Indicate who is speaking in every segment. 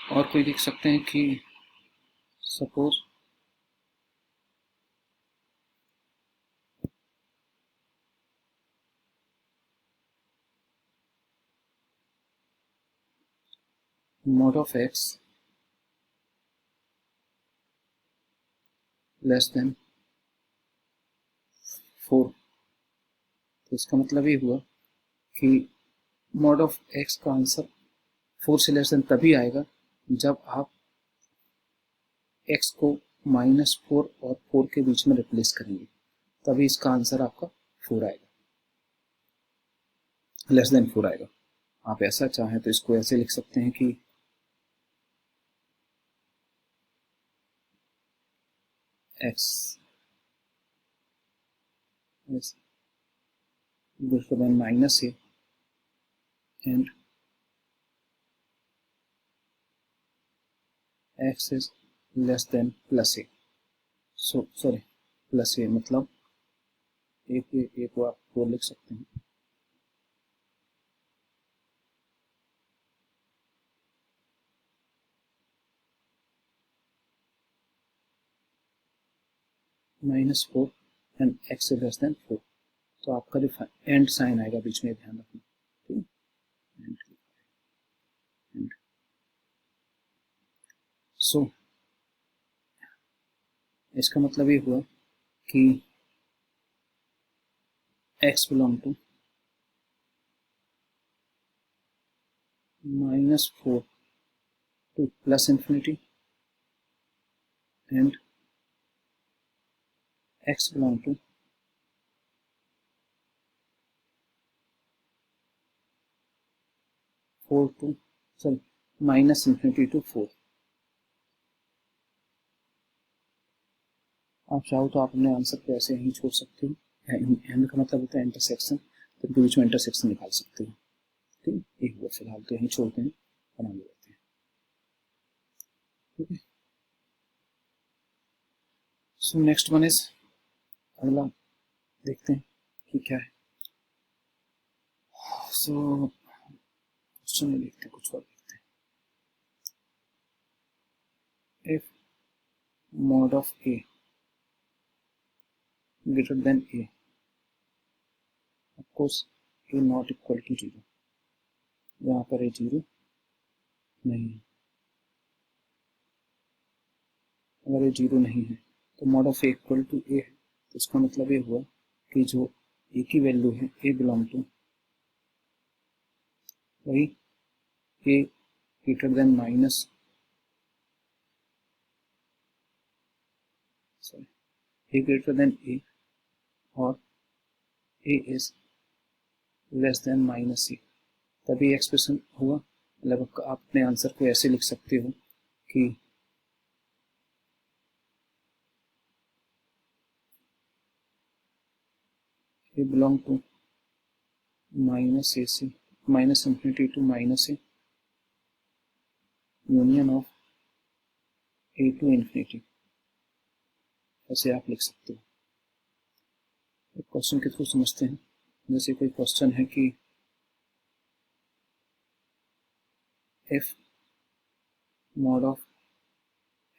Speaker 1: और कोई लिख सकते हैं कि suppose mod of x less than 4। तो इसका मतलब ये हुआ कि mod ऑफ x का आंसर 4 से लेस देन तभी आएगा जब आप x को -4 और 4 के बीच में रिप्लेस करेंगे, तभी इसका आंसर आपका 4 आएगा, लेस देन 4 आएगा। आप ऐसा चाहें तो इसको ऐसे लिख सकते हैं कि x is greater than -a and x is less than +a। So sorry +a मतलब एक को आप 4 लिख सकते हैं। -4 and x is less than 4। तो आपका जो एंड साइन आएगा बीच में, ध्यान रखना, ठीक है। सो इसका मतलब ये हुआ कि x belong to -4 to +∞ and x belong to -∞ to 4। आप चाहो तो आप अपने आंसर को ऐसे ही छोड़ सकते हो। एंड का मतलब होता है इंटरसेक्शन, तो इनके बीच में इंटरसेक्शन निकाल सकते हो। ठीक है, एक बार फिलहाल तो यहीं छोड़ते हैं, बना लेते हैं। ठीक है, सो नेक्स्ट वन इज, अगला देखते हैं कि क्या है। सो क्वेश्चन में देखते हैं, कुछ और देखते हैं। If mod of a greater than a, of course a not equal to 0, यहाँ पर a 0 नहीं है। अगर ये 0 नहीं है तो mod of a equal to a है, तो इसका मतलब ये हुआ कि जो a की वैल्यू है a बिलोंग टू वही a greater than a greater than a और a is less than -a, तभी एक्सप्रेशन हुआ। मतलब आप अपने आंसर को ऐसे लिख सकते हो कि a बिलोंग टू -a से -∞ to -a union of a to ∞, ऐसे आप लिख सकते हो। एक क्वेश्चन के थ्रू समझते हैं। जैसे कोई क्वेश्चन है कि if mod of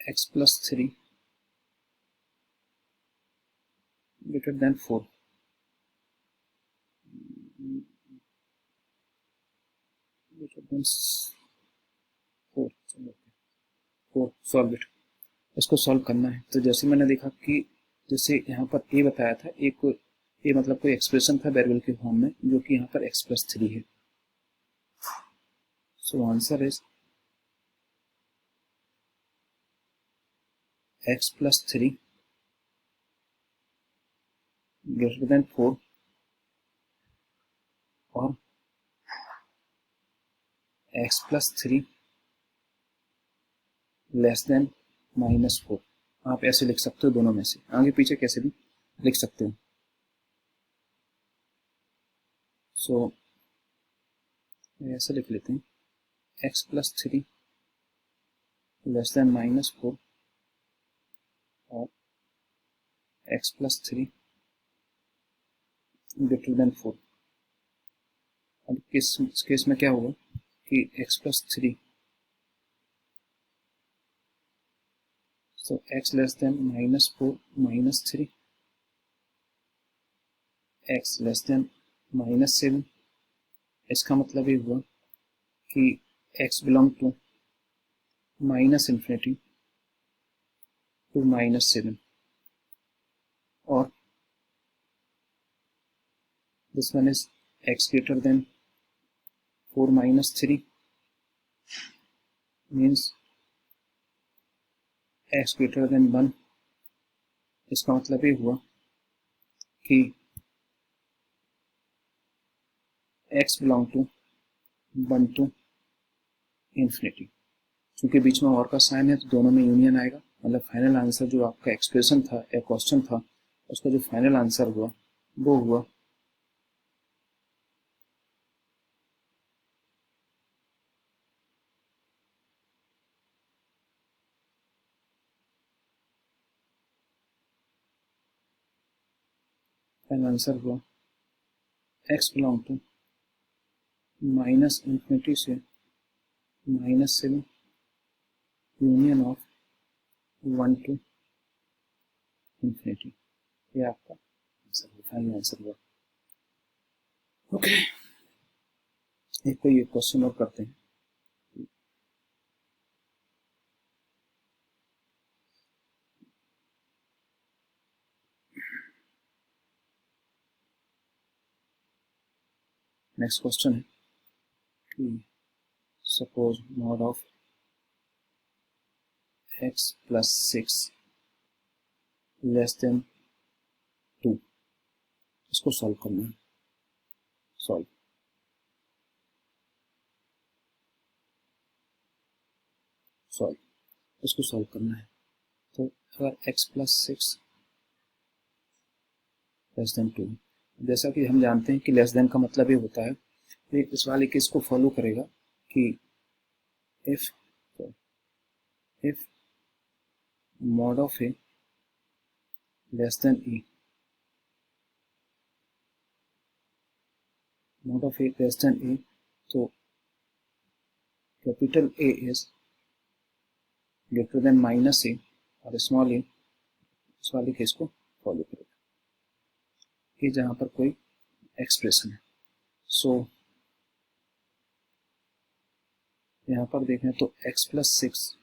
Speaker 1: x plus 3 greater than 4, greater than 4, 4 solve it. इसको सॉल्व करना है तो जैसे मैंने देखा कि जैसे यहाँ पर a बताया था, एक a मतलब कोई एक्सप्रेशन था वेरिएबल के फॉर्म में, जो कि यहाँ पर x plus 3 है। So answer is x plus 3 greater than 4 और x plus 3 लेस देन -4। आप ऐसे लिख सकते हो, दोनों में से आगे पीछे कैसे भी लिख सकते हो। सो ऐसे लिख लेते हैं, x plus 3 लेस देन -4 और x plus 3 ग्रेटर देन 4। अब किस केस में क्या होगा कि x plus 3 सो x less than -4 -3, x less than -7। इसका मतलब ये हुआ कि x बिलोंग टू -∞ टू -7 और this one is x greater than 4 -3 means x greater than 1। इसका मतलब ये हुआ कि x belong to 1 to infinity. चूंकि बीच में और का साइन है तो दोनों में यूनियन आएगा, मतलब फाइनल आंसर जो आपका एक्सप्रेशन था या क्वेश्चन था उसका जो फाइनल आंसर हुआ वो हुआ फाइनल आंसर हुआ x बिलोंग टू -∞ से -7 यूनियन ऑफ 1 टू इन्फिनिटी। ये आपका आंसर हुआ, फाइनल आंसर हुआ। ओके, एक कोई क्वेश्चन और करते हैं। नेक्स्ट क्वेश्चन है कि suppose mod of x plus 6 less than 2, इसको सॉल्व करना है। सॉल्व इसको सॉल्व करना है। तो अगर x प्लस 6 लेस देन 2, जैसा कि हम जानते हैं कि लेस देन का मतलब ये होता है, ये इस वाले केस को फॉलो करेगा कि if mod of A less than e, mod of A less than A, तो capital A is greater than -a और स्मॉल a इस वाले केस को फॉलो करेगा, ये जहां पर कोई एक्सप्रेशन है। सो यहाँ पर देखें तो x प्लस 6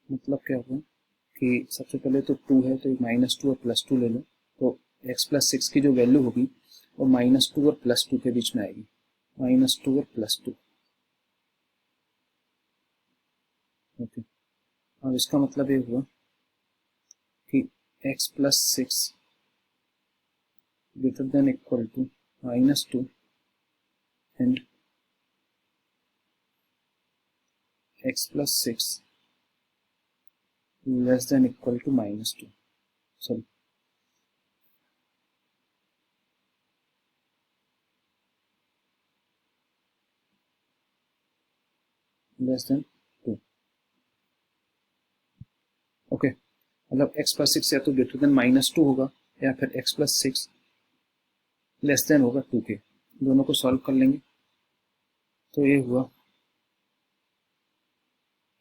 Speaker 1: मतलब क्या हुआ कि सबसे पहले तो 2 है तो -2 और +2 ले लो, तो x प्लस 6 की जो वैल्यू होगी वो -2 और +2 के बीच में आएगी, -2 और +2। ओके, अब इसका मतलब ये हुआ कि x plus 6 greater than equal to -2 and x plus 6 less than equal to -2, sorry less than 2। Okay, मतलब x प्लस 6 या तो ग्रेटर देन -2 होगा या फिर x प्लस 6 लेस देन होगा 2 के, दोनों को सॉल्व कर लेंगे। तो ये हुआ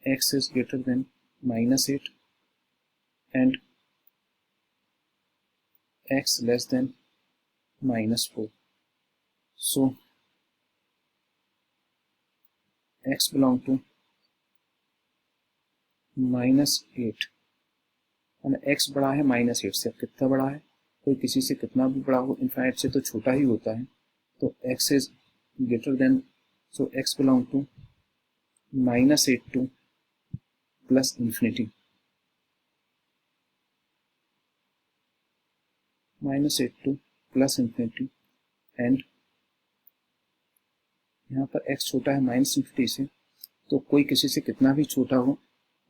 Speaker 1: x is greater than -8 and x less than -4. So x belong to -8 और x बड़ा है -8 से। अब कितना बड़ा है, कोई किसी से कितना भी बड़ा हो, इनफाइनाइट से तो छोटा ही होता है, तो x is greater than, so x belong to -8 to plus infinity, -8 to plus infinity and यहाँ पर x छोटा है -infinity से, तो कोई किसी से कितना भी छोटा हो,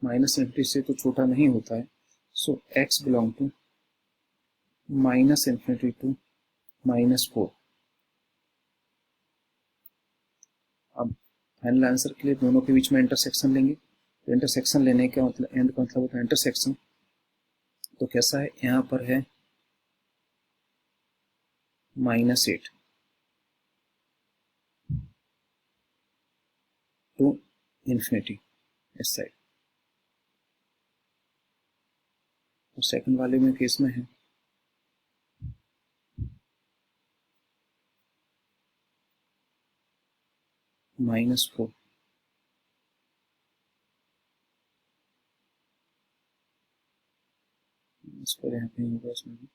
Speaker 1: -infinity से तो छोटा नहीं होता है। So x belong to -infinity to -4। अब फाइनल आंसर के लिए दोनों के बीच में इंटरसेक्शन लेंगे, तो इंटरसेक्शन लेने का मतलब, एंड का मतलब होता है इंटरसेक्शन। तो कैसा है, यहाँ पर है -8 टू इन्फिनिटी इस साइड। और सेकंड वाले में केस में है -4, इस पर यहाँ पे होगा इसमें भी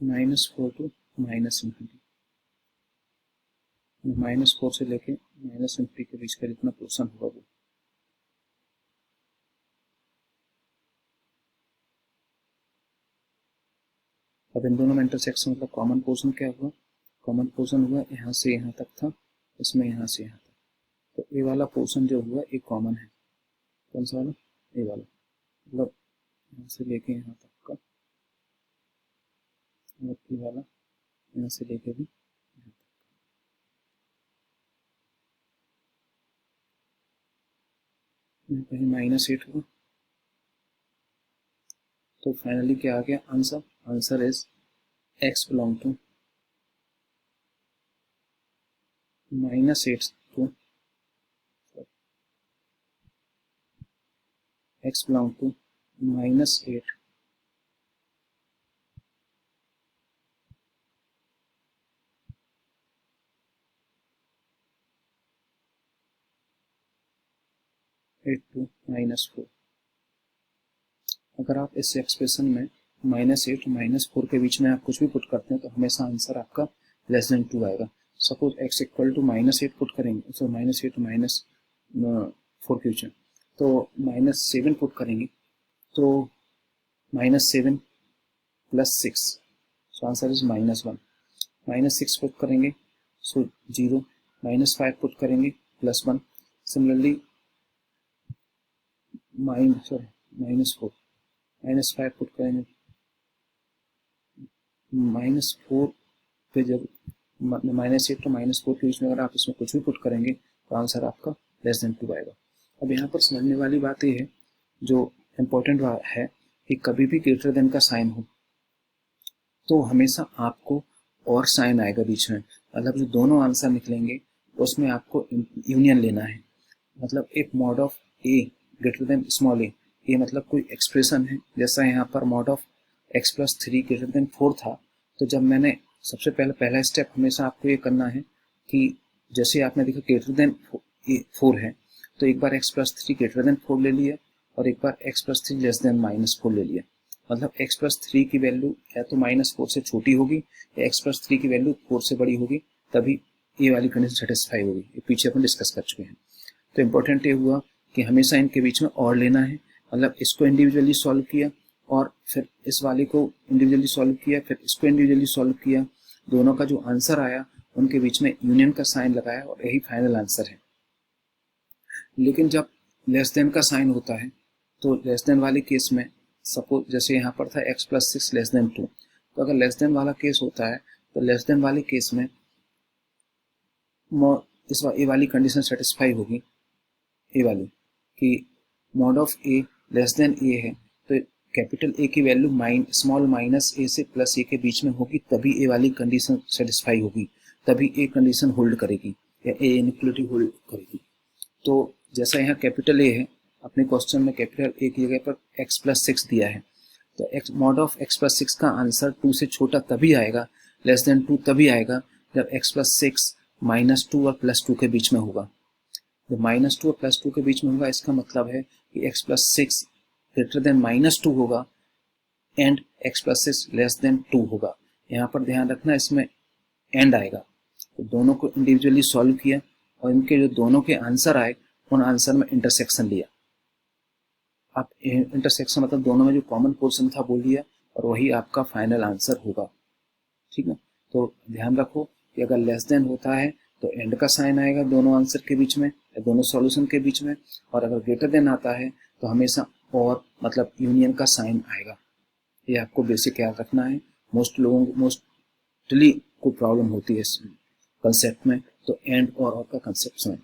Speaker 1: -4 टू -इन्फिनिटी, -4 से लेके -इन्फिनिटी के बीच का जितना पोर्शन होगा वो। अब इन दोनों में इंटरसेक्शन मतलब कॉमन पोर्शन क्या हुआ, कॉमन पोर्शन हुआ यहाँ से यहाँ तक था, इसमें यहाँ से यहाँ तक, तो ए वाला पोर्शन जो हुआ एक कॉमन है। कौन सा वाला, ए वाला, मतलब यहाँ से लेके यहाँ तक का, और ए वाला यहाँ से लेके भी यहाँ तक। यहाँ कहीं -8 हुआ, तो फाइनली क्या आ गया answer, answer is x belong to -8 to x belong to -8 to -4। अगर आप इस एक्सप्रेशन में -8 -4 के बीच में आप कुछ भी पुट करते हैं तो हमेशा आंसर आपका <2 आएगा। Suppose x equal to -8 put करेंगे, सो -8 -4 के बीच में, तो -7 पुट करेंगे तो -7 plus 6, so answer is -1। -6 put करेंगे सो 0, -5 पुट करेंगे +1। सिमिलरली -4 -5 पुट करेंगे -4 पे, जब -8 तो -4 के बीच में अगर आप इसमें कुछ भी पुट करेंगे तो आंसर आपका <2 आएगा। अब यहाँ पर समझने वाली बात ये है, जो इम्पोर्टेंट है कि कभी भी ग्रेटर देन का साइन हो तो हमेशा आपको और साइन आएगा बीच में, मतलब जो दोनों आंसर निकलेंगे उसमें आपको यूनियन लेना है। मतलब एक mod of A greater than small A, ये मतलब कोई एक्सप्रेशन है, जैसा यहाँ पर mod of x+3 greater than 4 था, तो जब मैंने सबसे पहला स्टेप हमेशा आपको ये करना है कि जैसे आपने देखा ग्रेटर देन 4 है तो एक बार x+3 ग्रेटर देन 4 ले लिया और एक बार x+3 लेस देन -4 ले लिया। मतलब x+3 की वैल्यू या तो -4 से छोटी होगी या x+3 की वैल्यू 4 से बड़ी होगी, तभी ये वाली कंडीशन सेटिस्फाई होगी। ये पीछे अपन डिस्कस कर चुके हैं। तो इम्पोर्टेंट ये हुआ कि हमेशा इनके बीच में और लेना है, मतलब इसको इंडिविजुअली सॉल्व किया और फिर इस वाले को इंडिविजुअली सॉल्व किया, फिर इसको इंडिविजुअली सॉल्व किया, दोनों का जो आंसर आया उनके बीच में यूनियन का साइन लगाया और यही फाइनल आंसर है। लेकिन जब लेस देन का साइन होता है तो लेस देन वाले केस में, सपोज जैसे यहाँ पर था x+6 लेस देन 2, तो अगर लेस देन वाला केस होता है तो लेस देन वाले केस में ये वाली कंडीशन सेटिस्फाई होगी, ए वाली कि mod of A less than A है तो कैपिटल ए की वैल्यू स्मॉल माइनस ए से प्लस ए के बीच में होगी, तभी ए वाली कंडीशन सेटिस्फाई होगी, तभी ए कंडीशन होल्ड करेगी या ए इनइक्वालिटी होल्ड करेगी। तो जैसा यहाँ कैपिटल ए है, अपने क्वेश्चन में कैपिटल ए की जगह पर x+6 दिया है, तो मॉड ऑफ x+6 का आंसर 2 से छोटा तभी आएगा, लेस देन 2 तभी आएगा जब x+6 -2 और +2 के बीच में होगा। जब -2 और +2 के बीच में होगा इसका मतलब है कि x+6 ग्रेटर देन -2 होगा एंड x+6 लेस देन 2 होगा। यहाँ पर ध्यान रखना इसमें एंड आएगा। तो दोनों को इंडिविजुअली सॉल्व किया और इनके जो दोनों के आंसर आए उन आंसर में इंटरसेक्शन लिया। अब इंटरसेक्शन मतलब दोनों में जो कॉमन पोर्शन था वो लिया और वही आपका फाइनल आंसर होगा। ठीक है, तो ध्यान रखो कि अगर लेस देन होता है तो एंड का साइन आएगा दोनों आंसर के बीच में या दोनों सॉल्यूशन के बीच में, और अगर ग्रेटर देन आता है तो हमेशा और मतलब यूनियन का साइन आएगा। ये आपको बेसिक याद रखना है। मोस्टली को प्रॉब्लम होती है इस कंसेप्ट में, तो एंड और का कंसेप्ट समझ